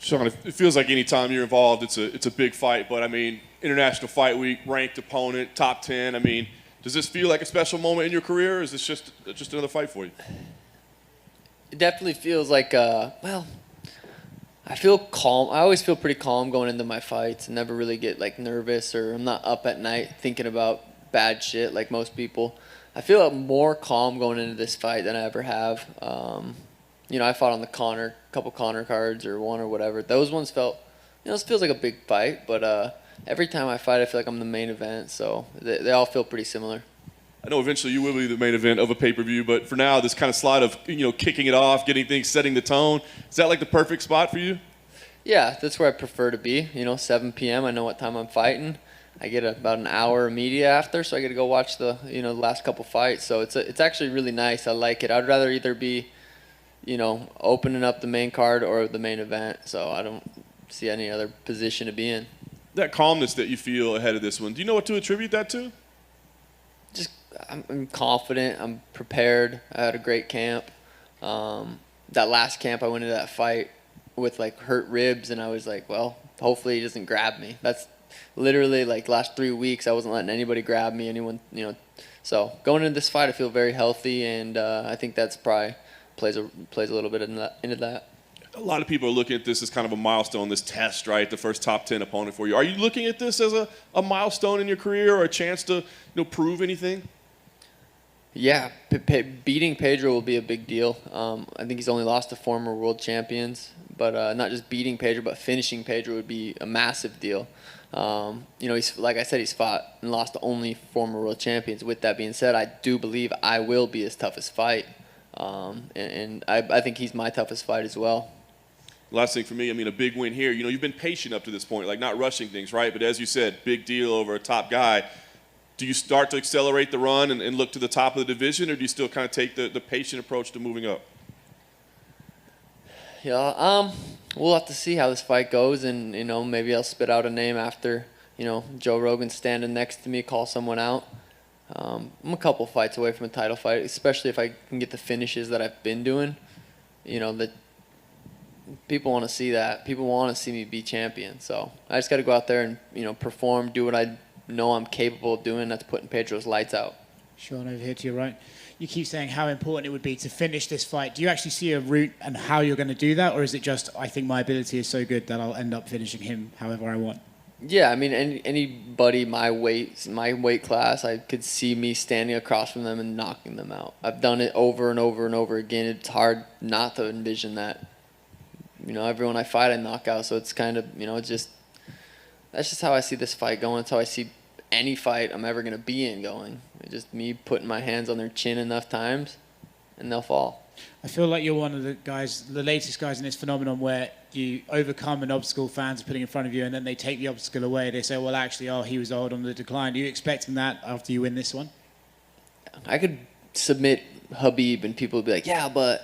Sean, it feels like any time you're involved, it's a big fight. But I mean, International Fight Week, ranked opponent, top 10. I mean, does this feel like a special moment in your career, or is this just another fight for you? It definitely feels like, well, I feel calm. I always feel pretty calm going into my fights and never really get like nervous, or I'm not up at night thinking about bad shit like most people. I feel more calm going into this fight than I ever have. I fought on the couple Connor cards or one or whatever. Those ones felt, this feels like a big fight, but every time I fight, I feel like I'm the main event, so they all feel pretty similar. I know eventually you will be the main event of a pay-per-view, but for now, this kind of slide of, kicking it off, getting things, setting the tone, is that like the perfect spot for you? Yeah, that's where I prefer to be. 7 p.m. I know what time I'm fighting. I get about an hour of media after, so I get to go watch the the last couple fights. So it's actually really nice. I like it. I'd rather either be opening up the main card or the main event. So I don't see any other position to be in. That calmness that you feel ahead of this one, do you know what to attribute that to? Just I'm confident. I'm prepared. I had a great camp. That last camp, I went into that fight with like hurt ribs, and I was like, well, hopefully he doesn't grab me. That's literally like last 3 weeks I wasn't letting anybody grab me, so going into this fight I feel very healthy, and I think that's probably plays a little bit into that. A lot of people are looking at this as kind of a milestone, this test, right? The first top 10 opponent for you. Are you looking at this as a milestone in your career, or a chance to prove anything? Yeah, beating Pedro will be a big deal. I think he's only lost to former world champions, but not just beating Pedro, but finishing Pedro would be a massive deal. He's, like I said, he's fought and lost to only former world champions. With that being said, I do believe I will be his toughest fight, and I think he's my toughest fight as well. Last thing for me, a big win here. You've been patient up to this point, like not rushing things, right? But as you said, big deal over a top guy. Do you start to accelerate the run and look to the top of the division, or do you still kind of take the patient approach to moving up? Yeah, we'll have to see how this fight goes, and maybe I'll spit out a name after Joe Rogan standing next to me, call someone out. I'm a couple fights away from a title fight, especially if I can get the finishes that I've been doing. That people want to see that. People want to see me be champion. So I just got to go out there and perform, do what I know I'm capable of doing. That's putting Pedro's lights out. Sean, over here to your right. You keep saying how important it would be to finish this fight. Do you actually see a route and how you're going to do that, or is it just I think my ability is so good that I'll end up finishing him however I want? Yeah, anybody my weight class, I could see me standing across from them and knocking them out. I've done it over and over and over again. It's hard not to envision that. Everyone I fight, I knock out. So it's kind of, that's just how I see this fight going. It's how I see any fight I'm ever going to be in going. It's just me putting my hands on their chin enough times, and they'll fall. I feel like you're one of the latest guys in this phenomenon where you overcome an obstacle fans are putting in front of you, and then they take the obstacle away. They say, well, actually, he was old on the decline. Do you expect that after you win this one? I could submit Habib, and people would be like, yeah, but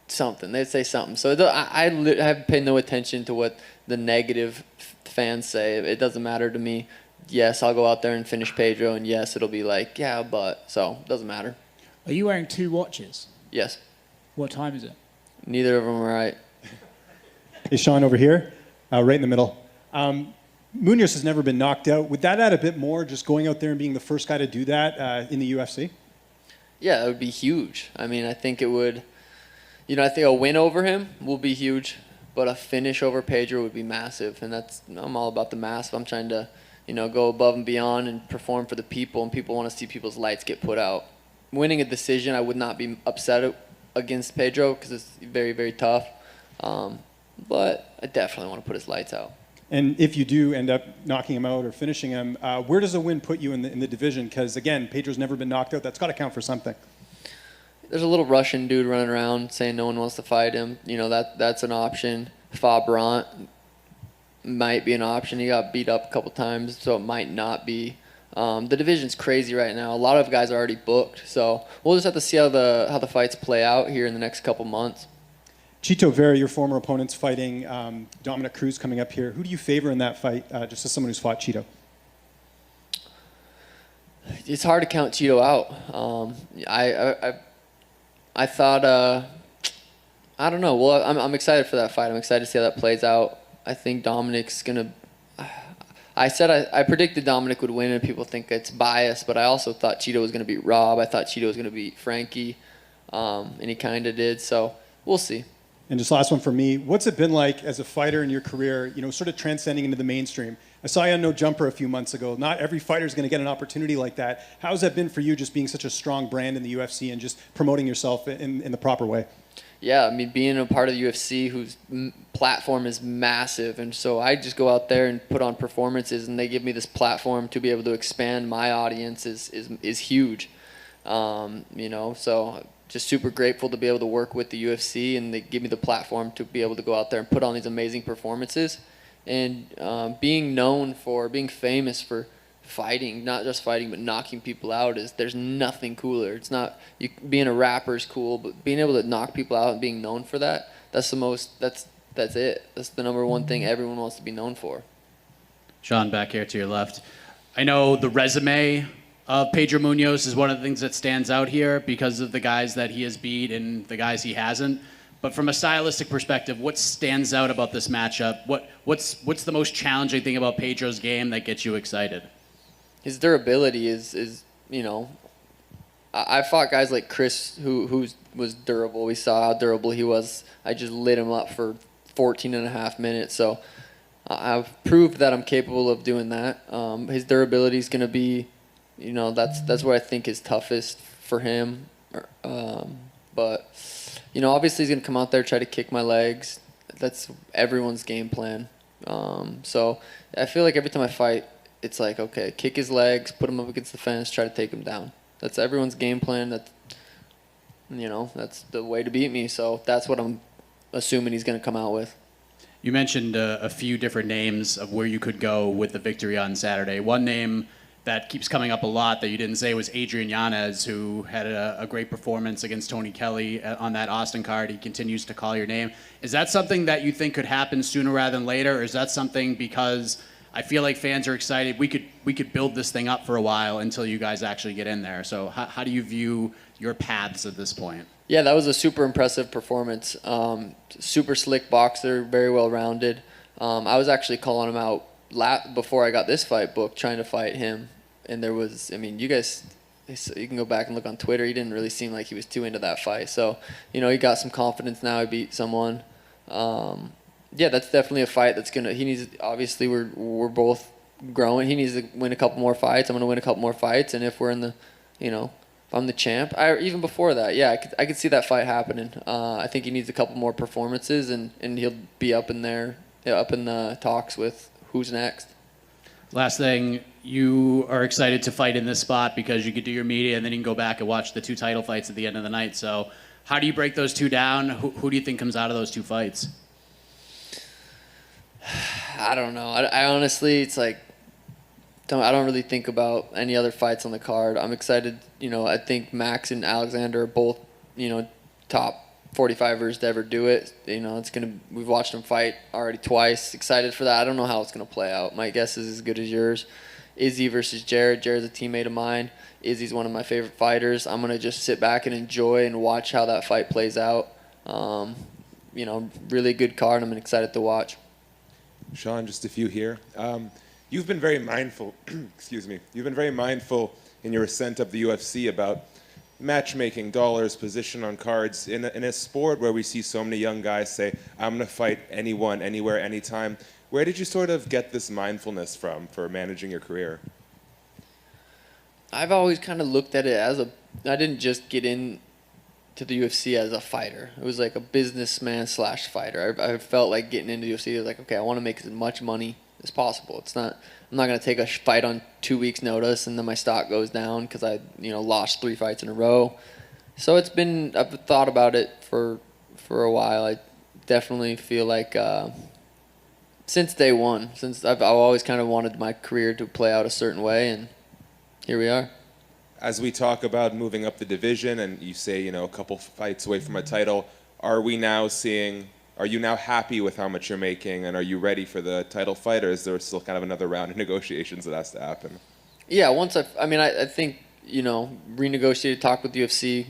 something. They'd say something. So I have paid no attention to what the negative fans say. It doesn't matter to me. Yes, I'll go out there and finish Pedro, and yes, it'll be like, yeah, but, so it doesn't matter. Are you wearing 2 watches? Yes. What time is it? Neither of them are right. Hey, Sean, over here, right in the middle. Munoz has never been knocked out. Would that add a bit more, just going out there and being the first guy to do that in the UFC? Yeah, that would be huge. I think it would, I think a win over him will be huge, but a finish over Pedro would be massive, and I'm all about the mass. I'm trying to, go above and beyond and perform for the people, and people want to see people's lights get put out. Winning a decision, I would not be upset against Pedro because it's very, very tough. But I definitely want to put his lights out. And if you do end up knocking him out or finishing him, where does a win put you in the division? Because, again, Pedro's never been knocked out. That's got to count for something. There's a little Russian dude running around saying no one wants to fight him. That's an option. Fabrant might be an option. He got beat up a couple times, so it might not be. The division's crazy right now. A lot of guys are already booked, so we'll just have to see how the fights play out here in the next couple months. Chito Vera, your former opponent's fighting Dominic Cruz coming up here. Who do you favor in that fight, just as someone who's fought Chito? It's hard to count Chito out. I thought I don't know. Well, I'm excited for that fight. I'm excited to see how that plays out. I think Dominic's gonna. I predicted Dominic would win, and people think it's biased, but I also thought Cheeto was gonna beat Rob. I thought Cheeto was gonna beat Frankie, and he kind of did. So we'll see. And just last one for me. What's it been like as a fighter in your career, sort of transcending into the mainstream? I saw you on No Jumper a few months ago. Not every fighter is going to get an opportunity like that. How's that been for you, just being such a strong brand in the UFC and just promoting yourself in the proper way? Yeah, I mean, being a part of the UFC whose platform is massive, and so I just go out there and put on performances, and they give me this platform to be able to expand my audience is huge. So just super grateful to be able to work with the UFC, and they give me the platform to be able to go out there and put on these amazing performances. And being famous for fighting, not just fighting, but knocking people out, there's nothing cooler. It's not, being a rapper is cool, but being able to knock people out and being known for that, that's it. That's the number one thing everyone wants to be known for. Sean, back here to your left. I know the resume of Pedro Munoz is one of the things that stands out here because of the guys that he has beat and the guys he hasn't. But from a stylistic perspective, what stands out about this matchup? What's the most challenging thing about Pedro's game that gets you excited? His durability is I fought guys like Chris who was durable. We saw how durable he was. I just lit him up for 14 and a half minutes. So I've proved that I'm capable of doing that. His durability is going to be, that's what I think is toughest for him. But obviously he's going to come out there, try to kick my legs. That's everyone's game plan. So I feel like every time I fight, it's like, okay, kick his legs, put him up against the fence, try to take him down. That's everyone's game plan. That's the way to beat me. So that's what I'm assuming he's going to come out with. You mentioned a few different names of where you could go with the victory on Saturday. One name that keeps coming up a lot that you didn't say was Adrian Yanez, who had a great performance against Tony Kelly on that Austin card. He continues to call your name. Is that something that you think could happen sooner rather than later, or is that something because I feel like fans are excited, we could build this thing up for a while until you guys actually get in there? So how do you view your paths at this point? Yeah, that was a super impressive performance. Super slick boxer, very well rounded. I was actually calling him out before I got this fight booked, trying to fight him. And there was, you guys, you can go back and look on Twitter. He didn't really seem like he was too into that fight. So, he got some confidence now. He beat someone. Yeah, that's definitely a fight that's he needs, obviously we're both growing. He needs to win a couple more fights. I'm going to win a couple more fights. And if we're in the, if I'm the champ, even before that, yeah, I could see that fight happening. I think he needs a couple more performances and he'll be up in the talks with who's next. Last thing, you are excited to fight in this spot because you could do your media and then you can go back and watch the two title fights at the end of the night. So how do you break those two down? Who do you think comes out of those two fights? I don't know. I honestly, it's like, I don't really think about any other fights on the card. I'm excited. I think Max and Alexander are both, top 45ers to ever do it. We've watched them fight already twice. Excited for that. I don't know how it's going to play out. My guess is as good as yours. Izzy versus Jared. Jared's a teammate of mine. Izzy's one of my favorite fighters. I'm going to just sit back and enjoy and watch how that fight plays out. Really good card. I'm excited to watch. Sean, just a few here. You've been very mindful, excuse me, you've been very mindful in your ascent of the UFC about matchmaking, dollars, position on cards. In a sport where we see so many young guys say, I'm going to fight anyone, anywhere, anytime, where did you sort of get this mindfulness from for managing your career? I've always kind of looked at it as I didn't just get in to the UFC as a fighter. It was like a businessman / fighter. I felt like getting into the UFC, I was like, okay, I want to make as much money as possible. I'm not going to take a fight on 2 weeks notice and then my stock goes down because I, lost 3 fights in a row. So I've thought about it for a while. I definitely feel like since day one, since I've always kind of wanted my career to play out a certain way, and here we are. As we talk about moving up the division and you say, a couple fights away from a title, are you now happy with how much you're making, and are you ready for the title fight, or is there still kind of another round of negotiations that has to happen? Yeah, I think, renegotiated, talk with UFC,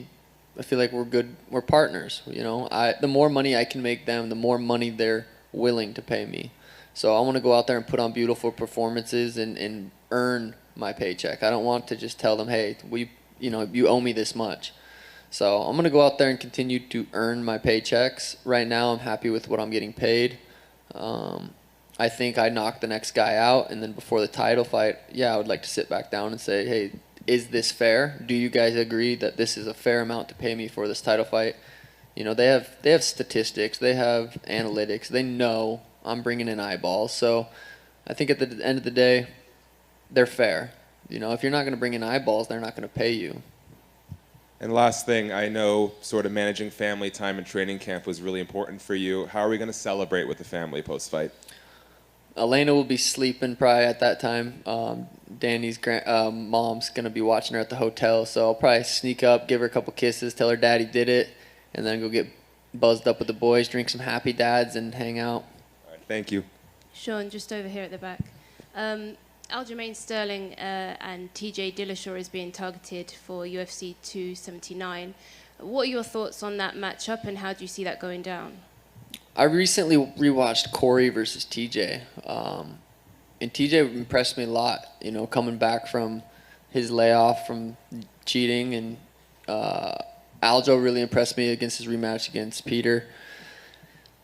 I feel like we're good. We're partners. You know, the more money I can make them, the more money they're willing to pay me. So I want to go out there and put on beautiful performances and earn my paycheck. I don't want to just tell them, hey, you owe me this much. So I'm gonna go out there and continue to earn my paychecks. Right now, I'm happy with what I'm getting paid. I think I knock the next guy out, and then before the title fight, I would like to sit back down and say, hey, is this fair? Do you guys agree that this is a fair amount to pay me for this title fight? You know, they have statistics, they have analytics, they know I'm bringing in eyeballs. So I think at the end of the day, they're fair. You know, if you're not going to bring in eyeballs, they're not going to pay you. And last thing, I know sort of managing family time and training camp was really important for you. How are we going to celebrate with the family post-fight? Elena will be sleeping probably at that time. Danny's mom's going to be watching her at the hotel, so I'll probably sneak up, give her a couple kisses, tell her daddy did it, and then go get buzzed up with the boys, drink some Happy Dads, and hang out. All right, thank you. Sean, just over here at the back. Aljamain Sterling and TJ Dillashaw is being targeted for UFC 279. What are your thoughts on that matchup, and how do you see that going down? I recently rewatched Corey versus TJ, and TJ impressed me a lot. You know, coming back from his layoff from cheating, and Aljo really impressed me against his rematch against Peter.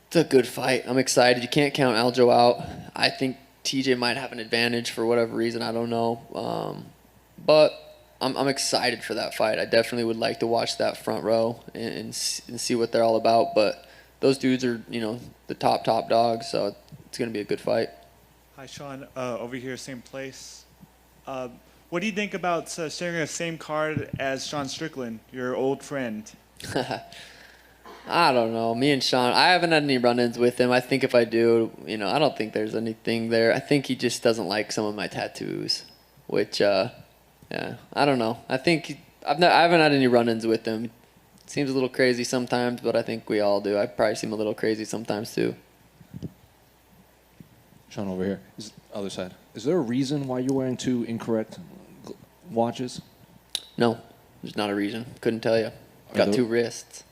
It's a good fight. I'm excited. You can't count Aljo out. I think TJ might have an advantage for whatever reason. I don't know, but I'm excited for that fight. I definitely would like to watch that front row and see what they're all about. But those dudes are, the top dogs, so it's going to be a good fight. Hi, Sean. Over here, same place. What do you think about sharing the same card as Sean Strickland, your old friend? I don't know. Me and Sean, I haven't had any run-ins with him. I think if I do, I don't think there's anything there. I think he just doesn't like some of my tattoos, which, I don't know. I think I haven't had any run-ins with him. Seems a little crazy sometimes, but I think we all do. I probably seem a little crazy sometimes too. Sean, over here. Other side. Is there a reason why you're wearing two incorrect watches? No, there's not a reason. Couldn't tell you. Got two wrists.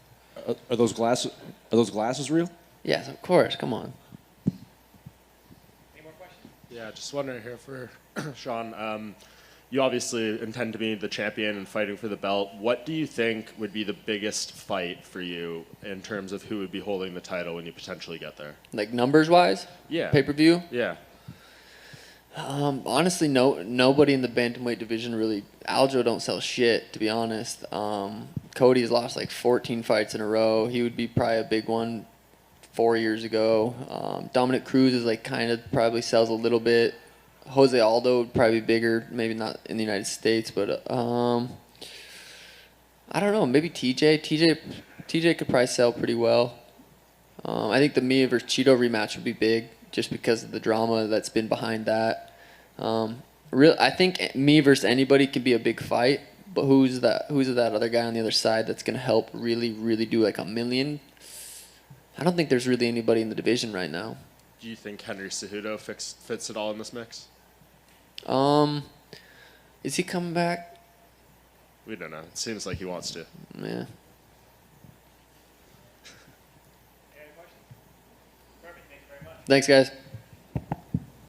Are those glasses real? Yes, of course. Come on. Any more questions? Yeah, just wondering here for Sean. You obviously intend to be the champion and fighting for the belt. What do you think would be the biggest fight for you in terms of who would be holding the title when you potentially get there? Like numbers-wise? Yeah. Pay-per-view? Yeah. Honestly, nobody in the bantamweight division really. Aljo don't sell shit, to be honest. Cody's lost like 14 fights in a row. He would be probably a big one 4 years ago. Dominic Cruz is like kind of probably sells a little bit. Jose Aldo would probably be bigger, maybe not in the United States, but I don't know. Maybe TJ. TJ could probably sell pretty well. I think the Mia versus Cheeto rematch would be big, just because of the drama that's been behind that. I think me versus anybody could be a big fight, but who's that other guy on the other side that's gonna help really, really do like a million? I don't think there's really anybody in the division right now. Do you think Henry Cejudo fits it all in this mix? Is he coming back? We don't know. It seems like he wants to. Yeah. Any questions? Perfect. Thank you very much. Thanks, guys.